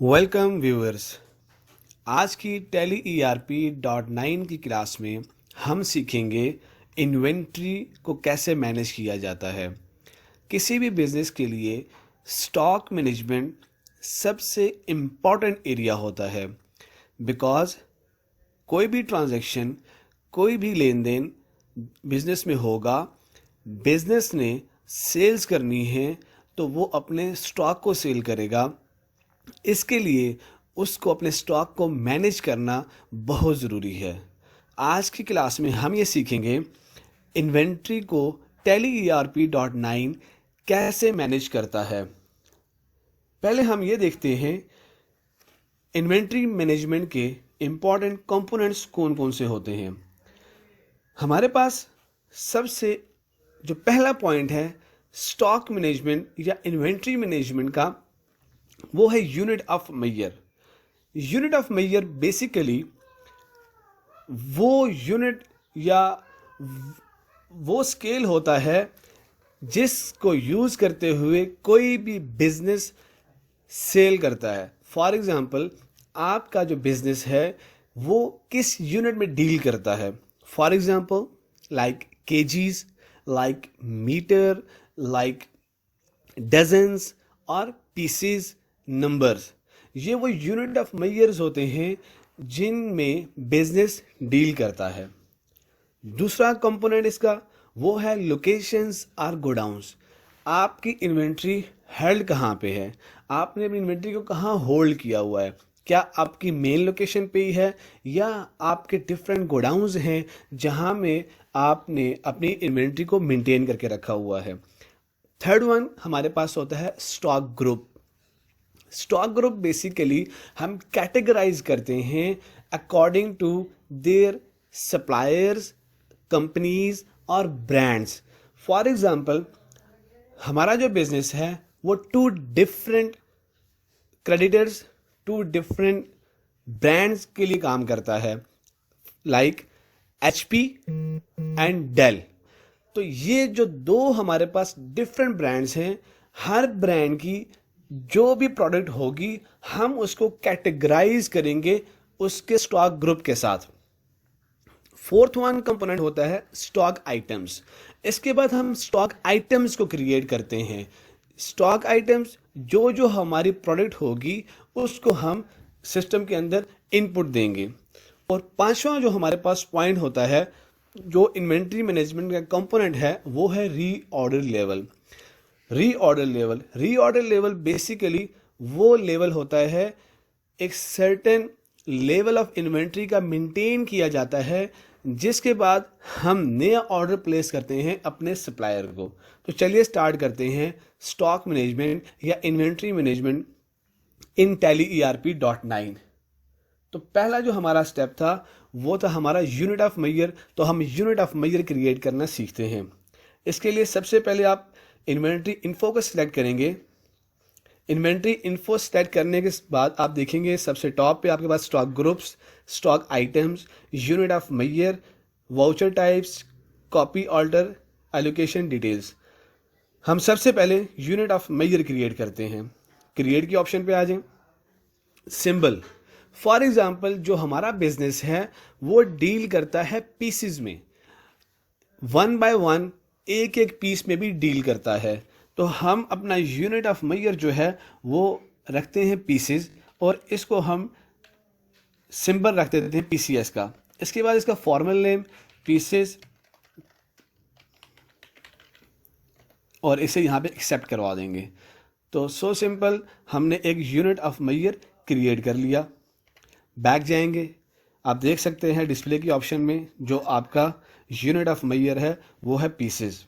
Welcome viewers. आज की tally ERP.9 की क्लास में हम सीखेंगे इन्वेंट्री को कैसे मैनेज किया जाता है। किसी भी बिजनेस के लिए स्टॉक मैनेजमेंट सबसे इम्पॉर्टेंट एरिया होता है, बिकॉज कोई भी ट्रांजैक्शन, कोई भी लेन देन बिजनेस में होगा, बिजनेस ने सेल्स करनी है तो वो अपने स्टॉक को सेल करेगा। इसके लिए उसको अपने स्टॉक को मैनेज करना बहुत ज़रूरी है। आज की क्लास में हम ये सीखेंगे इन्वेंट्री को टैली ERP.9 कैसे मैनेज करता है। पहले हम ये देखते हैं इन्वेंट्री मैनेजमेंट के इम्पॉर्टेंट कंपोनेंट्स कौन कौन से होते हैं। हमारे पास सबसे जो पहला पॉइंट है स्टॉक मैनेजमेंट या इन्वेंट्री मैनेजमेंट का, वो है unit of measure. Unit of measure basically वो यूनिट या वो स्केल होता है जिसको यूज करते हुए कोई भी बिजनेस सेल करता है। फॉर एग्जांपल, आपका जो बिजनेस है वो किस यूनिट में डील करता है। For example, like KGs, like metre, like dozens और पीसेस, नंबर्स। ये वो यूनिट ऑफ मेजर्स होते हैं जिनमें बिजनेस डील करता है। दूसरा कंपोनेंट इसका वो है लोकेशंस और गोडाउंस। आपकी इन्वेंट्री हेल्ड कहाँ पे है, आपने अपनी इन्वेंट्री को कहाँ होल्ड किया हुआ है। क्या आपकी मेन लोकेशन पे ही है या आपके डिफरेंट गोडाउंस हैं जहाँ में आपने अपनी इन्वेंट्री को मेंटेन करके रखा हुआ है। थर्ड वन हमारे पास होता है stock group. Stock group basically हम कैटेगराइज करते हैं according to their suppliers, companies और ब्रांड्स। फॉर एग्जांपल, हमारा जो बिजनेस है वो two different creditors, two different brands के लिए काम करता है, लाइक HP एंड डेल। तो ये जो दो हमारे पास डिफरेंट ब्रांड्स हैं, हर ब्रांड की जो भी प्रोडक्ट होगी हम उसको कैटेगराइज करेंगे उसके स्टॉक ग्रुप के साथ। फोर्थ वन कंपोनेंट होता है स्टॉक आइटम्स। इसके बाद हम स्टॉक आइटम्स को क्रिएट करते हैं। स्टॉक आइटम्स जो जो हमारी प्रोडक्ट होगी उसको हम सिस्टम के अंदर इनपुट देंगे। और पांचवा जो हमारे पास पॉइंट होता है जो इन्वेंट्री मैनेजमेंट का कंपोनेंट है वो है reorder level. Reorder level basically वो लेवल होता है, एक सर्टेन लेवल ऑफ इन्वेंट्री का मेंटेन किया जाता है जिसके बाद हम नया ऑर्डर प्लेस करते हैं अपने सप्लायर को। तो चलिए स्टार्ट करते हैं स्टॉक मैनेजमेंट या इन्वेंट्री मैनेजमेंट इन टैली ERP.9। तो पहला जो हमारा स्टेप था वो था हमारा यूनिट ऑफ मेजर। तो हम यूनिट ऑफ मेजर क्रिएट करना सीखते हैं। इसके लिए सबसे पहले आप इन्वेंट्री इन्फो को सिलेक्ट करेंगे। इन्वेंट्री इन्फो सेलेक्ट करने के बाद आप देखेंगे सबसे टॉप पे आपके पास stock groups, stock items, unit of measure, voucher types, copy alter, allocation details. हम सबसे पहले यूनिट ऑफ मेजर क्रिएट करते हैं। क्रिएट की ऑप्शन पे आ जाएं। सिंबल, फॉर एग्जांपल जो हमारा बिजनेस है वो डील करता है पीसेस में, 1 बाय 1 एक एक पीस में भी डील करता है। तो हम अपना यूनिट ऑफ मेजर जो है वो रखते हैं पीसेस और इसको हम सिंबल रख देते हैं PCS का। इसके बाद इसका फॉर्मल नेम पीसेस और इसे यहाँ पे एक्सेप्ट करवा देंगे। तो सो सिंपल, हमने एक यूनिट ऑफ मेजर क्रिएट कर लिया। बैक जाएंगे, आप देख सकते हैं डिस्प्ले की ऑप्शन में जो आपका यूनिट ऑफ मेजर है वो है पीसेस।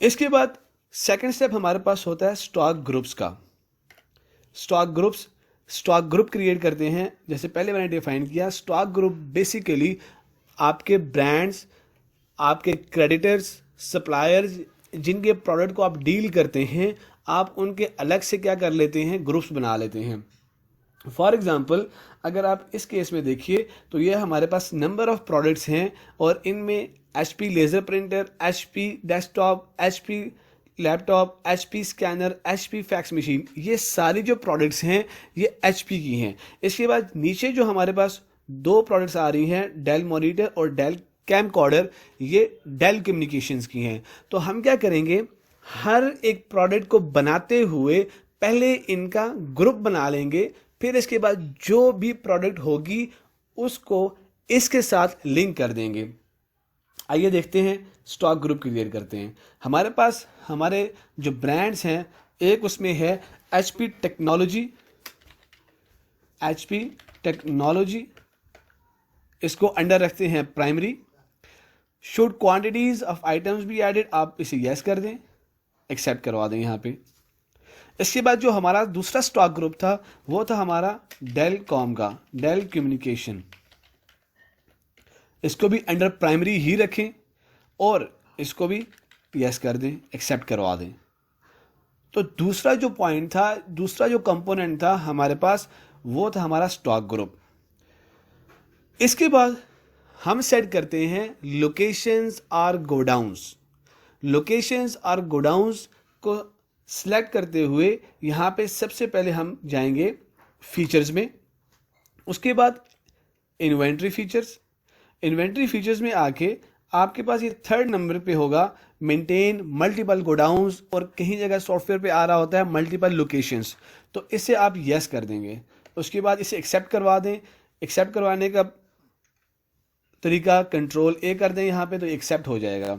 इसके बाद सेकंड स्टेप हमारे पास होता है स्टॉक ग्रुप्स का। स्टॉक ग्रुप क्रिएट करते हैं। जैसे पहले मैंने डिफाइन किया, स्टॉक ग्रुप बेसिकली आपके ब्रांड्स, आपके क्रेडिटर्स, सप्लायर्स जिनके प्रोडक्ट को आप डील करते हैं, आप उनके अलग से क्या कर लेते हैं, ग्रुप्स बना लेते हैं। फॉर एग्जाम्पल, अगर आप इस केस में देखिए तो ये हमारे पास नंबर ऑफ प्रोडक्ट्स हैं और इनमें HP laser printer, HP desktop, HP laptop, HP scanner, HP fax machine, ये सारी जो प्रोडक्ट्स हैं ये HP की हैं। इसके बाद नीचे जो हमारे पास दो प्रोडक्ट्स आ रही हैं, डेल मॉनिटर और डेल कैमकॉर्डर, ये डेल कम्युनिकेशंस की हैं। तो हम क्या करेंगे, हर एक प्रोडक्ट को बनाते हुए पहले इनका ग्रुप बना लेंगे, फिर इसके बाद जो भी प्रोडक्ट होगी उसको इसके साथ लिंक कर देंगे। आइए देखते हैं, स्टॉक ग्रुप क्रिएट करते हैं। हमारे पास हमारे जो ब्रांड्स हैं, एक उसमें है HP टेक्नोलॉजी, HP टेक्नोलॉजी, इसको अंडर रखते हैं primary. Should quantities of items be added, आप इसे यस कर दें, एक्सेप्ट करवा दें यहाँ पे। इसके बाद जो हमारा दूसरा स्टॉक ग्रुप था वो था हमारा डेल कॉम का, डेल कम्युनिकेशन, इसको भी अंडर प्राइमरी ही रखें और इसको भी यस कर दें, एक्सेप्ट करवा दें। तो दूसरा जो पॉइंट था, दूसरा जो कंपोनेंट था हमारे पास, वो था हमारा स्टॉक ग्रुप। इसके बाद हम सेट करते हैं लोकेशंस और गोडाउंस। लोकेशंस और गोडाउंस को सिलेक्ट करते हुए यहाँ पे सबसे पहले हम जाएंगे फीचर्स में, उसके बाद इन्वेंट्री फीचर्स। इन्वेंट्री फीचर्स में आके आपके पास ये थर्ड नंबर पे होगा मेंटेन मल्टीपल गोडाउंस, और कहीं जगह सॉफ्टवेयर पे आ रहा होता है मल्टीपल लोकेशंस, तो इसे आप यस कर देंगे। उसके बाद इसे एक्सेप्ट करवा दें। एक्सेप्ट करवाने का तरीका कंट्रोल A कर दें यहाँ पे, तो एक्सेप्ट हो जाएगा।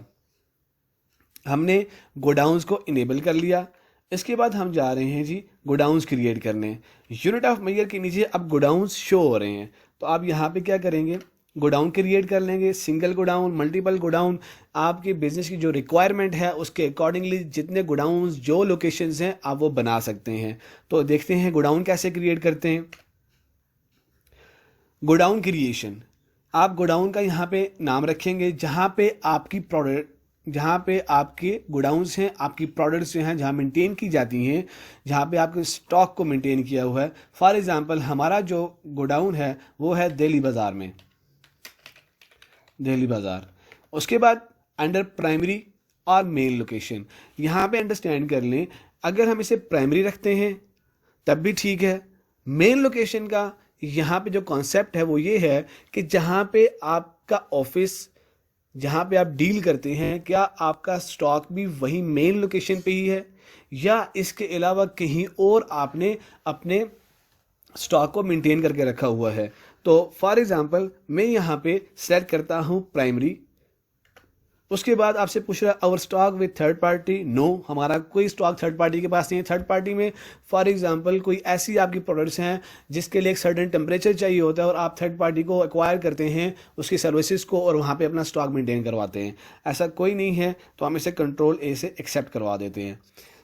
हमने गोडाउंस को इनेबल कर लिया। इसके बाद हम जा रहे हैं जी गोडाउंस क्रिएट करने। यूनिट ऑफ मेजर के नीचे अब गोडाउंस शो हो रहे हैं, तो आप यहाँ पे क्या करेंगे, गोडाउन क्रिएट कर लेंगे। सिंगल गोडाउन, मल्टीपल गोडाउन, आपके बिजनेस की जो रिक्वायरमेंट है उसके अकॉर्डिंगली जितने गोडाउन्स, जो लोकेशंस हैं, आप वो बना सकते हैं। तो देखते हैं गोडाउन कैसे क्रिएट करते हैं। गोडाउन क्रिएशन, आप गोडाउन का यहाँ पे नाम रखेंगे जहाँ पे आपकी प्रोडक्ट, जहाँ पे आपके गोडाउन्स हैं, आपकी प्रोडक्ट्स जो हैं जहाँ मेंटेन की जाती हैं, जहाँ पे आपके स्टॉक को मेंटेन किया हुआ है। फॉर एग्जांपल हमारा जो गोडाउन है वो है दिल्ली बाज़ार में, दिल्ली बाज़ार। उसके बाद अंडर प्राइमरी और मेन लोकेशन, यहाँ पे अंडरस्टैंड कर लें, अगर हम इसे प्राइमरी रखते हैं तब भी ठीक है। मेन लोकेशन का यहाँ पे जो कॉन्सेप्ट है वो ये है कि जहाँ पे आपका ऑफिस, जहाँ पे आप डील करते हैं, क्या आपका स्टॉक भी वही मेन लोकेशन पे ही है या इसके अलावा कहीं और आपने अपने स्टॉक को मेंटेन करके रखा हुआ है। तो फॉर एग्जांपल मैं यहाँ पे सेलेक्ट करता हूँ प्राइमरी। उसके बाद आपसे पूछ रहा है our stock with third party, no, हमारा कोई स्टॉक थर्ड पार्टी के पास नहीं है। थर्ड पार्टी में फॉर एग्जांपल कोई ऐसी आपकी प्रोडक्ट्स हैं जिसके लिए एक सर्टेन टेम्परेचर चाहिए होता है और आप थर्ड पार्टी को एक्वायर करते हैं उसकी सर्विसेज को और वहाँ पे अपना स्टॉक मेंटेन करवाते हैं, ऐसा कोई नहीं है। तो हम इसे कंट्रोल A से एक्सेप्ट करवा देते हैं।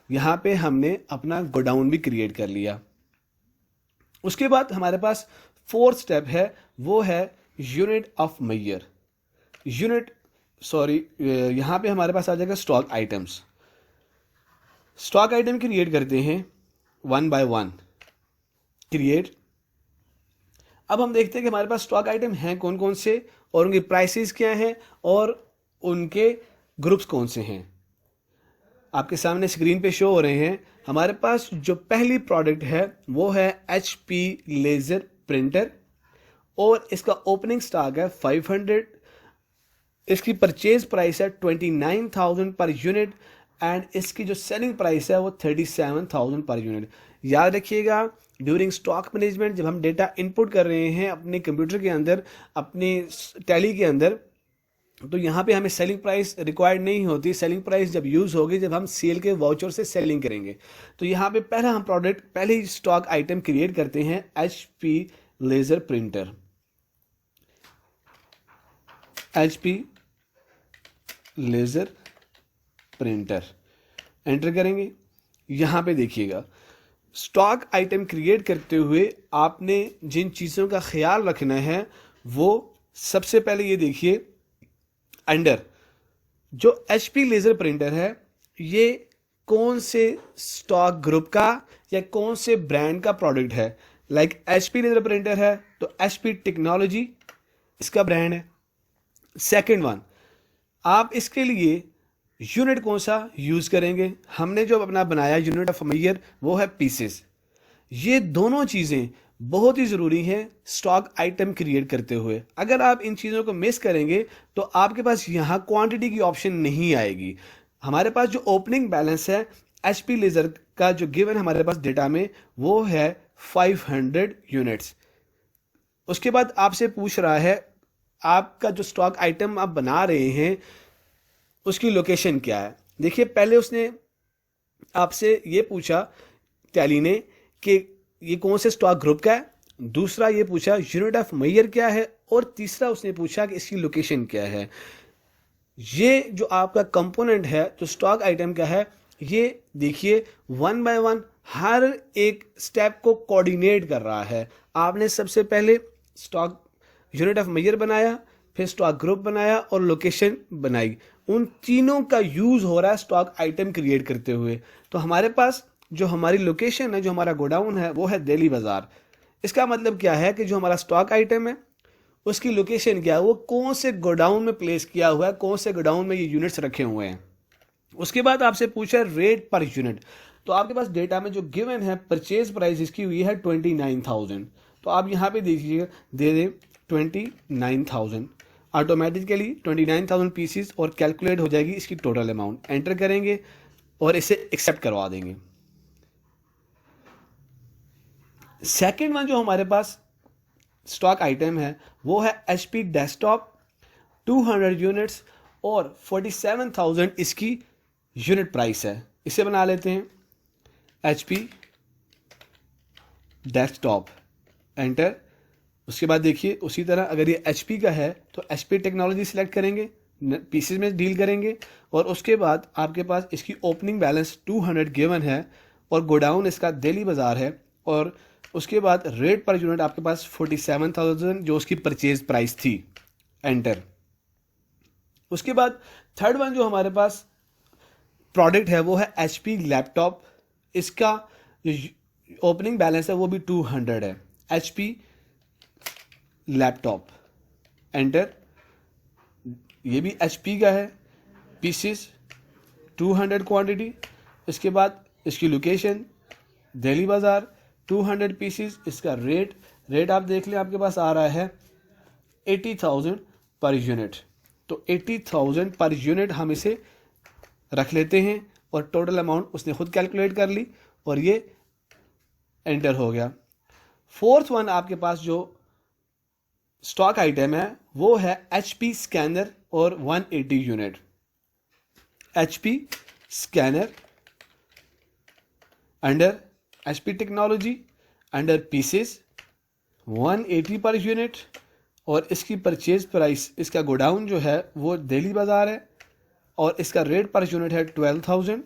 यहाँ पे हमने अपना गोडाउन भी क्रिएट कर लिया। उसके बाद हमारे पास फोर्थ स्टेप है, वो है यूनिट ऑफ मेजर। यहाँ पे हमारे पास आ जाएगा stock items. Stock item create करते हैं 1 by 1 क्रिएट। अब हम देखते हैं कि हमारे पास स्टॉक आइटम हैं कौन कौन से और उनकी प्राइसेस क्या हैं और उनके ग्रुप्स कौन से हैं। आपके सामने स्क्रीन पे शो हो रहे हैं। हमारे पास जो पहली प्रोडक्ट है वो है HP लेजर प्रिंटर और इसका ओपनिंग स्टॉक है 500। इसकी परचेज प्राइस है 29,000 पर यूनिट एंड इसकी जो सेलिंग प्राइस है वो 37,000 पर यूनिट। याद रखिएगा, ड्यूरिंग स्टॉक मैनेजमेंट जब हम डेटा इनपुट कर रहे हैं अपने कंप्यूटर के अंदर, अपने टैली के अंदर, तो यहाँ पे हमें सेलिंग प्राइस रिक्वायर्ड नहीं होती। सेलिंग प्राइस जब यूज़ होगी जब हम सेल के वाउचर से सेलिंग करेंगे। तो यहाँ पे पहला हम प्रोडक्ट, पहले ही स्टॉक आइटम क्रिएट करते हैं HP laser printer. HP laser printer enter करेंगे। यहाँ पे देखिएगा स्टॉक आइटम क्रिएट करते हुए आपने जिन चीज़ों का ख्याल रखना है वो सबसे पहले ये देखिए, अंडर जो HP लेजर प्रिंटर है ये कौन से स्टॉक ग्रुप का या कौन से ब्रांड का प्रोडक्ट है। लाइक HP लेजर प्रिंटर है तो HP टेक्नोलॉजी इसका ब्रांड है। सेकंड वन, आप इसके लिए यूनिट कौन सा यूज़ करेंगे, हमने जो अपना बनाया यूनिट ऑफ मेजर वो है पीसेस। ये दोनों चीज़ें बहुत ही ज़रूरी हैं स्टॉक आइटम क्रिएट करते हुए। अगर आप इन चीज़ों को मिस करेंगे तो आपके पास यहाँ क्वांटिटी की ऑप्शन नहीं आएगी। हमारे पास जो ओपनिंग बैलेंस है एचपी लेजर का जो गिवन हमारे पास डेटा में वो है 500 यूनिट्स। उसके बाद आपसे पूछ रहा है आपका जो स्टॉक आइटम आप बना रहे हैं उसकी लोकेशन क्या है। देखिए पहले उसने आपसे ये पूछा टैली ने कि ये कौन से स्टॉक ग्रुप का है, दूसरा ये पूछा यूनिट ऑफ मेजर क्या है, और तीसरा उसने पूछा कि इसकी लोकेशन क्या है। ये जो आपका कंपोनेंट है जो स्टॉक आइटम का है, ये देखिए वन बाय वन हर एक स्टेप को कोऑर्डिनेट कर रहा है। आपने सबसे पहले स्टॉक यूनिट ऑफ मेजर बनाया, फिर स्टॉक ग्रुप बनाया और लोकेशन बनाई। उन तीनों का यूज हो रहा है स्टॉक आइटम क्रिएट करते हुए। तो हमारे पास जो हमारी लोकेशन है, जो हमारा गोडाउन है, वो है दिल्ली बाजार। इसका मतलब क्या है कि जो हमारा स्टॉक आइटम है उसकी लोकेशन क्या है, वो कौन से गोडाउन में प्लेस किया हुआ है, कौन से गोडाउन में ये यूनिट्स रखे हुए हैं। उसके बाद आपसे पूछा है रेट पर यूनिट। तो आपके पास डेटा में जो गिवन है परचेज प्राइस इसकी हुई है 29,000। तो आप यहाँ पे देखिएगा दे दें 29,000, ऑटोमेटिकली 29,000 पीसीस और कैलकुलेट हो जाएगी इसकी टोटल अमाउंट। एंटर करेंगे और इसे एक्सेप्ट करवा देंगे। सेकेंड वन जो हमारे पास स्टॉक आइटम है वो है एचपी डेस्कटॉप 200 यूनिट्स और 47,000 इसकी यूनिट प्राइस है। इसे बना लेते हैं एचपी डेस्कटॉप, एंटर। उसके बाद देखिए उसी तरह अगर ये एचपी का है तो एचपी टेक्नोलॉजी सिलेक्ट करेंगे, पीसेस में डील करेंगे, और उसके बाद आपके पास इसकी ओपनिंग बैलेंस 200 गिवन है और गोडाउन इसका दिल्ली बाजार है, और उसके बाद रेट पर यूनिट आपके पास 47,000 जो उसकी परचेज प्राइस थी, एंटर। उसके बाद थर्ड वन जो हमारे पास प्रोडक्ट है वो है एचपी लैपटॉप। इसका ओपनिंग बैलेंस है वो भी 200 है, एचपी लैपटॉप, एंटर। ये भी एचपी का है, पीसेस 200 क्वांटिटी। इसके बाद इसकी लोकेशन दिल्ली बाजार 200 पीसेस। इसका रेट आप देख लें आपके पास आ रहा है 80,000 पर यूनिट। तो 80,000 पर यूनिट हम इसे रख लेते हैं और टोटल अमाउंट उसने खुद कैलकुलेट कर ली और ये एंटर हो गया। फोर्थ वन आपके पास जो स्टॉक आइटम है वो है एचपी स्कैनर और 180 unit. HP scanner under HP technology under pieces 180 per unit, और इसकी परचेज प्राइस इसका गोडाउन जो है वो दिल्ली बाजार है और इसका रेट पर यूनिट है 12,000।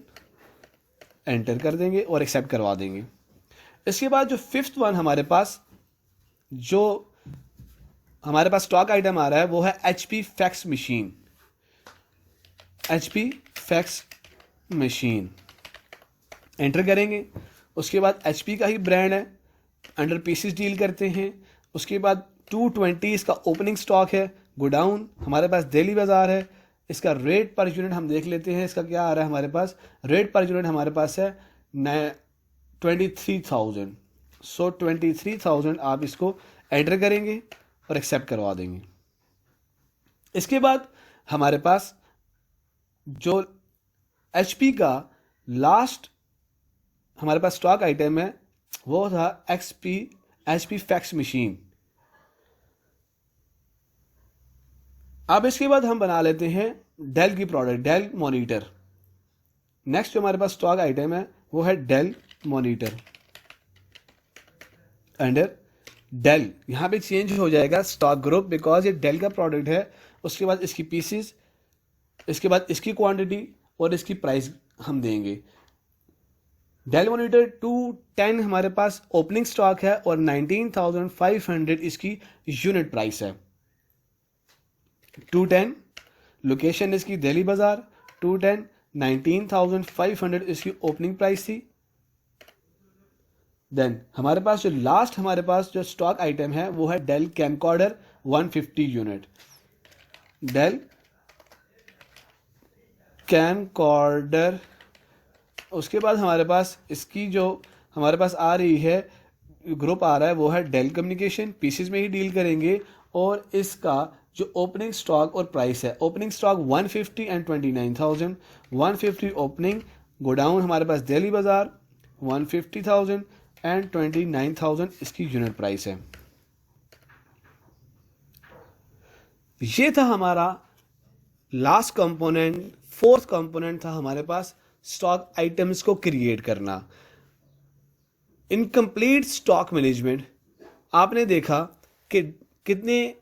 एंटर कर देंगे और एक्सेप्ट करवा देंगे। इसके बाद जो फिफ्थ वन हमारे पास जो हमारे पास स्टॉक आइटम आ रहा है वो है HP fax machine. HP fax machine, enter करेंगे। उसके बाद एचपी का ही ब्रांड है, अंडर पीसेस डील करते हैं। उसके बाद 220 इसका ओपनिंग स्टॉक है, गोडाउन हमारे पास दिल्ली बाजार है। इसका रेट पर यूनिट हम देख लेते हैं, इसका क्या आ रहा है हमारे पास, रेट पर यूनिट हमारे पास है 23,000। सो 23,000 आप इसको एंटर करेंगे और एक्सेप्ट करवा देंगे। इसके बाद हमारे पास जो एचपी का लास्ट हमारे पास स्टॉक आइटम है वो था एचपी फैक्स मशीन। अब इसके बाद हम बना लेते हैं डेल की प्रोडक्ट, डेल मॉनिटर। नेक्स्ट जो हमारे पास स्टॉक आइटम है वो है डेल मॉनिटर, अंडर डेल। यहां पे चेंज हो जाएगा स्टॉक ग्रुप बिकॉज ये डेल का प्रोडक्ट है। उसके बाद इसकी पीसेस, इसके बाद इसकी क्वांटिटी और इसकी प्राइस हम देंगे। डेल मॉनिटर 210 हमारे पास ओपनिंग स्टॉक है और 19,500 इसकी यूनिट प्राइस है। 210 लोकेशन इसकी दिल्ली बाजार, 210 19,500 इसकी ओपनिंग प्राइस थी। देन हमारे पास जो लास्ट हमारे पास जो स्टॉक आइटम है वो है Dell camcorder 150 unit. Dell camcorder. उसके बाद हमारे पास इसकी जो हमारे पास आ रही है ग्रुप आ रहा है वो है डेल कम्युनिकेशन, पीसेस में ही डील करेंगे। और इसका जो ओपनिंग स्टॉक और प्राइस है, opening stock 150 and 29,000, 150 opening. Godown हमारे पास दिल्ली बाजार 150,000 एंड 29,000 इसकी यूनिट प्राइस है। ये था हमारा लास्ट कंपोनेंट, फोर्थ कंपोनेंट था हमारे पास स्टॉक आइटम्स को क्रिएट करना। इनकम्प्लीट स्टॉक मैनेजमेंट आपने देखा कि कितने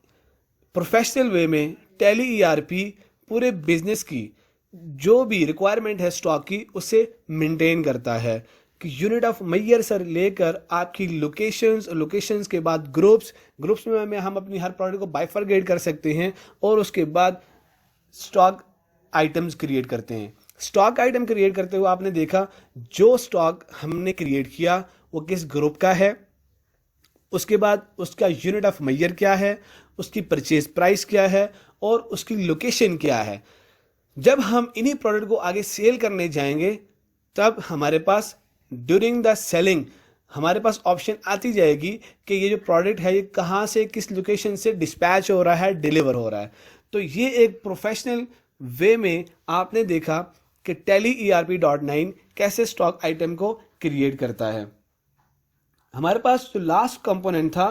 प्रोफेशनल वे में टैली ईआरपी पूरे बिजनेस की जो भी रिक्वायरमेंट है स्टॉक की उसे मेंटेन करता है कि यूनिट ऑफ मेजर से लेकर आपकी लोकेशंस के बाद ग्रुप्स में हम अपनी हर प्रोडक्ट को बाइफरगेट कर सकते हैं और उसके बाद स्टॉक आइटम्स क्रिएट करते हैं। स्टॉक आइटम क्रिएट करते हुए आपने देखा जो स्टॉक हमने क्रिएट किया वो किस ग्रुप का है, उसके बाद उसका यूनिट ऑफ मेजर क्या है, उसकी परचेज प्राइस क्या है और उसकी लोकेशन क्या है। जब हम इन्हीं प्रोडक्ट को आगे सेल करने जाएंगे तब हमारे पास ड्यूरिंग द सेलिंग हमारे पास ऑप्शन आती जाएगी कि ये जो प्रोडक्ट है ये कहाँ से किस लोकेशन से डिस्पैच हो रहा है, डिलीवर हो रहा है। तो ये एक प्रोफेशनल वे में आपने देखा कि टैली ERP.9 कैसे स्टॉक आइटम को क्रिएट करता है। हमारे पास जो लास्ट कंपोनेंट था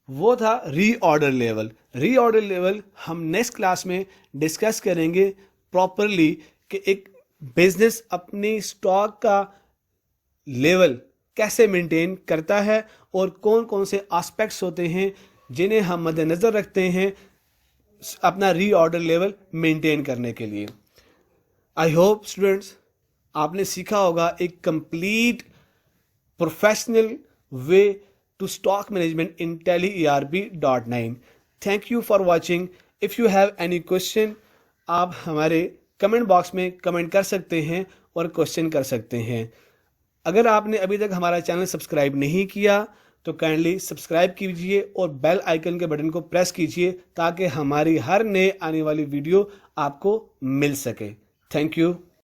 वो था रीऑर्डर लेवल। रीऑर्डर लेवल हम नेक्स्ट क्लास में डिस्कस करेंगे प्रॉपरली कि एक बिजनेस अपनी स्टॉक का लेवल कैसे मेंटेन करता है और कौन कौन से एस्पेक्ट्स होते हैं जिन्हें हम मद्देनजर रखते हैं अपना रीऑर्डर लेवल मेंटेन करने के लिए। आई होप स्टूडेंट्स आपने सीखा होगा एक complete professional way to stock management in Tally ERP.9. Thank you for watching. If you have any question, आप हमारे कमेंट बॉक्स में कमेंट कर सकते हैं और क्वेश्चन कर सकते हैं। अगर आपने अभी तक हमारा चैनल सब्सक्राइब नहीं किया तो काइंडली सब्सक्राइब कीजिए और बेल आइकन के बटन को प्रेस कीजिए ताकि हमारी हर नए आने वाली वीडियो आपको मिल सके। Thank you.